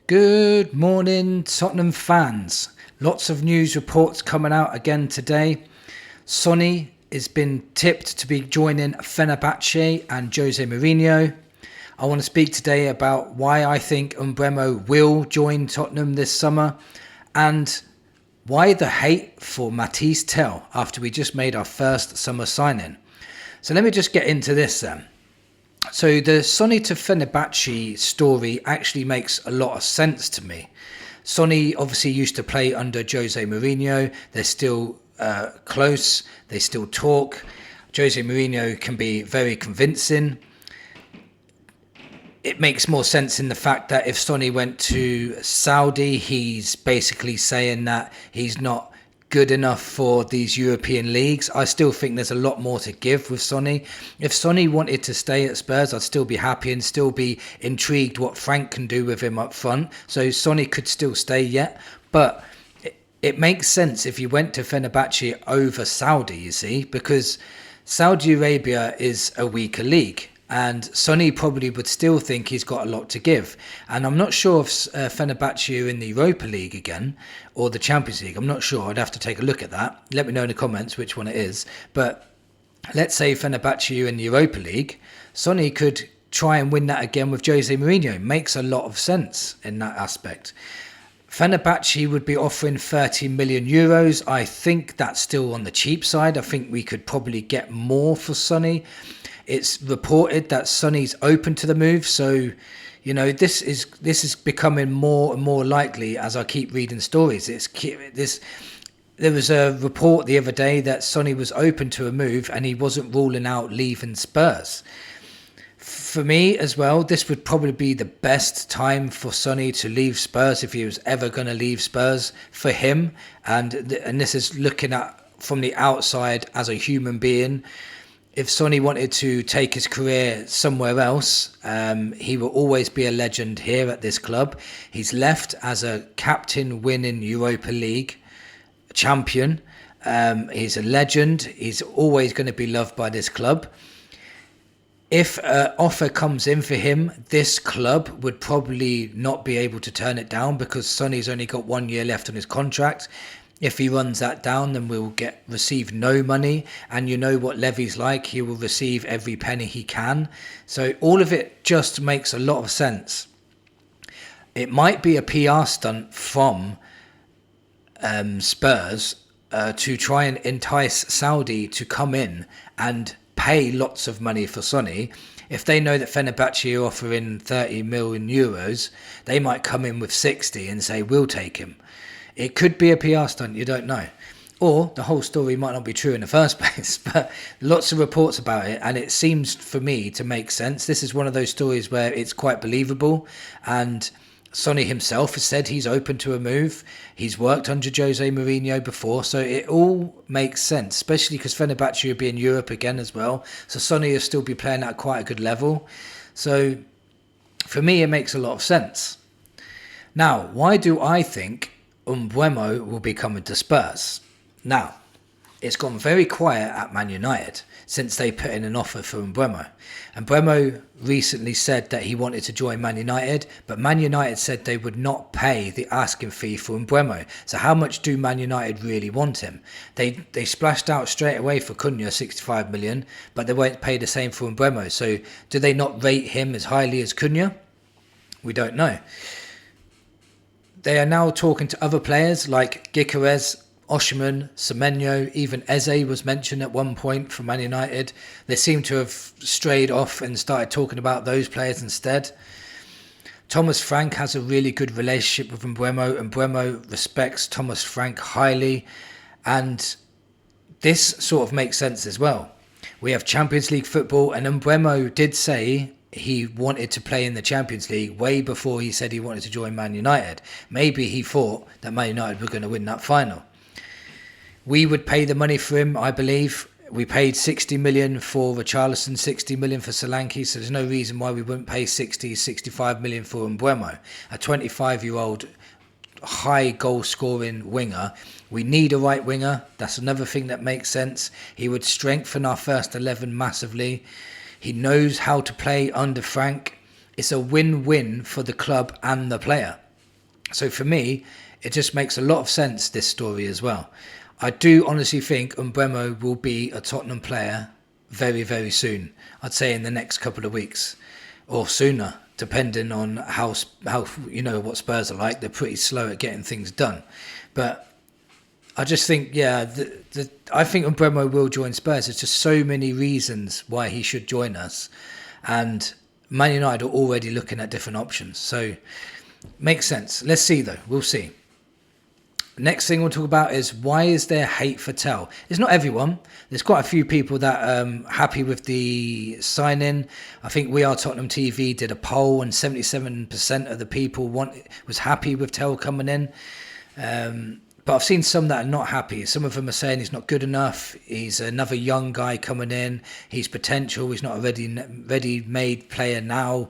Good morning, Tottenham fans. Lots of news reports coming out again today. Sonny has been tipped to be joining Fenerbahce and Jose Mourinho. I want to speak today about why I think Mbuemo will join Tottenham this summer and why the hate for Matis Tel after we just made our first summer signing. So let me just get into this then. So the Sonny to Fenerbahce story actually makes a lot of sense to me. Sonny obviously used to play under Jose Mourinho. They're still close. They still talk. Jose Mourinho can be very convincing. It makes more sense in the fact that if Sonny went to Saudi, he's basically saying that he's not good enough for these European leagues. I still think there's a lot more to give with Sonny. If Sonny wanted to stay at Spurs, I'd still be happy and still be intrigued what Frank can do with him up front. So Sonny could still stay yet. But it makes sense if you went to Fenerbahce over Saudi, you see, because Saudi Arabia is a weaker league. And Sonny probably would still think he's got a lot to give. And I'm not sure if Fenerbahce are in the Europa League again or the Champions League. I'm not sure. I'd have to take a look at that. Let me know in the comments which one it is. But let's say Fenerbahce are in the Europa League. Sonny could try and win that again with Jose Mourinho. Makes a lot of sense in that aspect. Fenerbahce would be offering 30 million euros. I think that's still on the cheap side. I think we could probably get more for Sonny. It's reported that Sonny's open to the move, so this is becoming more and more likely as I keep reading stories. There was a report the other day that Sonny was open to a move and he wasn't ruling out leaving Spurs. For me as well, this would probably be the best time for Sonny to leave Spurs if he was ever going to leave Spurs for him. And this is looking at from the outside as a human being. If Sonny wanted to take his career somewhere else, he will always be a legend here at this club. He's left as a captain winning Europa League champion. He's a legend. He's always going to be loved by this club. If an offer comes in for him, this club would probably not be able to turn it down because Sonny's only got 1 year left on his contract. If he runs that down, then we'll receive no money. And you know what Levy's like. He will receive every penny he can. So all of it just makes a lot of sense. It might be a PR stunt from Spurs to try and entice Saudi to come in and pay lots of money for Sonny. If they know that Fenerbahce are offering 30 million euros, they might come in with 60 and say, we'll take him. It could be a PR stunt, you don't know. Or the whole story might not be true in the first place, but lots of reports about it, and it seems for me to make sense. This is one of those stories where it's quite believable, and Sonny himself has said he's open to a move. He's worked under Jose Mourinho before, so it all makes sense, especially because Fenerbahce will be in Europe again as well. So Sonny will still be playing at quite a good level. So for me, it makes a lot of sense. Now, why do I think Mbuemo will be coming to Spurs? Now, it's gone very quiet at Man United since they put in an offer for Mbuemo. And Mbeumo recently said that he wanted to join Man United, but Man United said they would not pay the asking fee for Mbuemo. So how much do Man United really want him? They splashed out straight away for Cunha, 65 million, but they won't pay the same for Mbuemo. So do they not rate him as highly as Cunha? We don't know. They are now talking to other players like Gyökeres, Osimhen, Semenyo, even Eze was mentioned at one point for Man United. They seem to have strayed off and started talking about those players instead. Thomas Frank has a really good relationship with Mbuemo, and Mbuemo respects Thomas Frank highly. And this sort of makes sense as well. We have Champions League football, and Mbuemo did say he wanted to play in the Champions League way before he said he wanted to join Man United. Maybe he thought that Man United were going to win that final. We would pay the money for him, I believe. We paid 60 million for Richarlison, 60 million for Solanke, so there's no reason why we wouldn't pay 60, 65 million for Mbuemo, a 25-year-old high goal scoring winger. We need a right winger. That's another thing that makes sense. He would strengthen our first 11 massively. He knows how to play under Frank. It's a win-win for the club and the player. So for me, it just makes a lot of sense, this story as well. I do honestly think Mbeumo will be a Tottenham player very, very soon. I'd say in the next couple of weeks or sooner, depending on how what Spurs are like. They're pretty slow at getting things done. But I just think, I think Mbuemo will join Spurs. There's just so many reasons why he should join us. And Man United are already looking at different options. So, makes sense. Let's see, though. We'll see. Next thing we'll talk about is, why is there hate for Tel? It's not everyone. There's quite a few people that are happy with the signing. I think We Are Tottenham TV did a poll, and 77% of the people was happy with Tel coming in. But I've seen some that are not happy. Some of them are saying he's not good enough. He's another young guy coming in. He's potential. He's not a ready-made player now.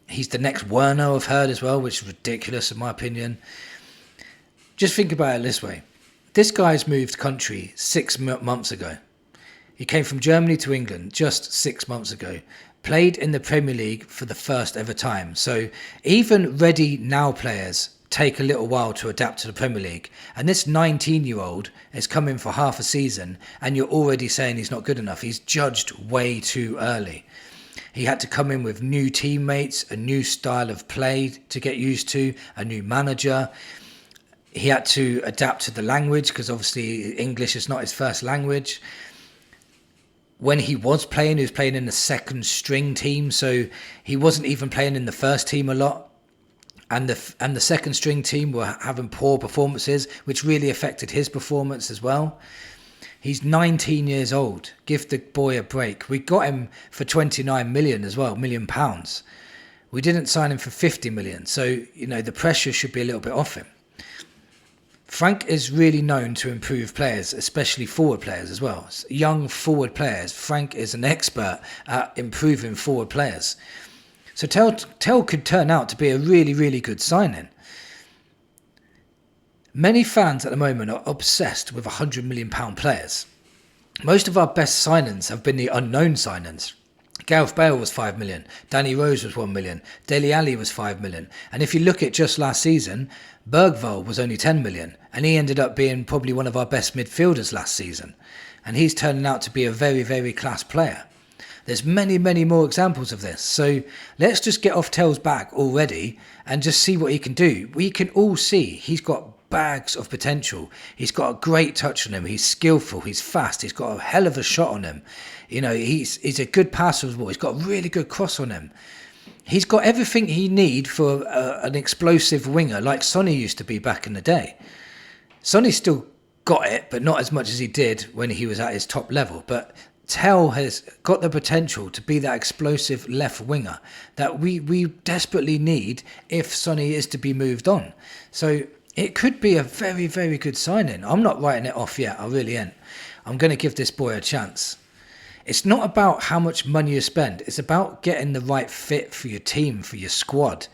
He's the next Werner, I've heard as well, which is ridiculous in my opinion. Just think about it this way. This guy's moved country 6 months ago. He came from Germany to England just 6 months ago. Played in the Premier League for the first ever time. So even ready now players take a little while to adapt to the Premier League. And this 19-year-old has come in for half a season and you're already saying he's not good enough. He's judged way too early. He had to come in with new teammates, a new style of play to get used to, a new manager. He had to adapt to the language because obviously English is not his first language. When he was playing in the second string team, so he wasn't even playing in the first team a lot. And the second string team were having poor performances, which really affected his performance as well. He's 19 years old. Give the boy a break. We got him for 29 million as well, £1 million. We didn't sign him for 50 million. So, the pressure should be a little bit off him. Frank is really known to improve players, especially forward players as well. Young forward players. Frank is an expert at improving forward players. So Tel could turn out to be a really, really good signing. Many fans at the moment are obsessed with £100 million players. Most of our best signings have been the unknown signings. Gareth Bale was 5 million, Danny Rose was 1 million, Dele Alli was 5 million. And if you look at just last season, Bergvall was only 10 million. And he ended up being probably one of our best midfielders last season. And he's turning out to be a very, very class player. There's many, many more examples of this. So let's just get off Tel's back already and just see what he can do. We can all see he's got bags of potential. He's got a great touch on him. He's skillful. He's fast. He's got a hell of a shot on him. He's a good passer as well. He's got a really good cross on him. He's got everything he needs for an explosive winger like Sonny used to be back in the day. Sonny still got it, but not as much as he did when he was at his top level. But Tel has got the potential to be that explosive left winger that we desperately need if Sonny is to be moved on. So it could be a very, very good signing. I'm not writing it off yet. I really ain't. I'm going to give this boy a chance. It's not about how much money you spend. It's about getting the right fit for your team, for your squad.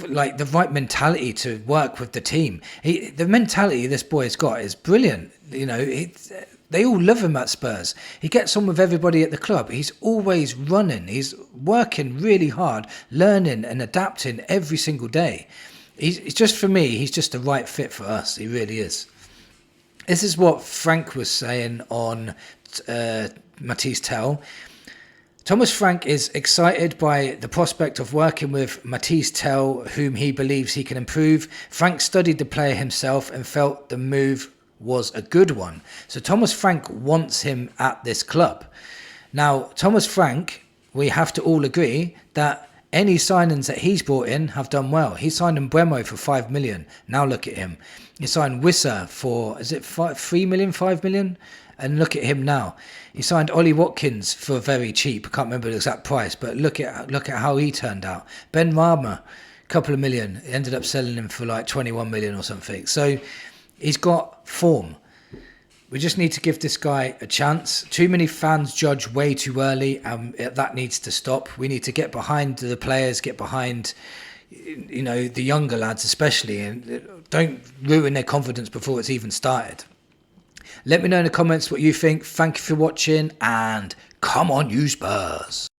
Like the right mentality to work with the team. The mentality this boy's got is brilliant. They all love him at Spurs. He gets on with everybody at the club. He's always running. He's working really hard, learning and adapting every single day. He's just, for me, he's just the right fit for us. He really is. This is what Frank was saying on Matis Tel. Thomas Frank is excited by the prospect of working with Matis Tel, whom he believes he can improve. Frank studied the player himself and felt the move was a good one. So Thomas Frank wants him at this club. Now, Thomas Frank, we have to all agree that any signings that he's brought in have done well. He signed Mbuemo for 5 million. Now look at him. He signed Wissa for, 3 million, 5 million? And look at him now. He signed Ollie Watkins for very cheap. I can't remember the exact price, but look at how he turned out. Ben Rama, a couple of million. Ended up selling him for like 21 million or something. So he's got form. We just need to give this guy a chance. Too many fans judge way too early, and that needs to stop. We need to get behind the players, get behind, the younger lads especially, and don't ruin their confidence before it's even started. Let me know in the comments what you think. Thank you for watching, and come on, you Spurs.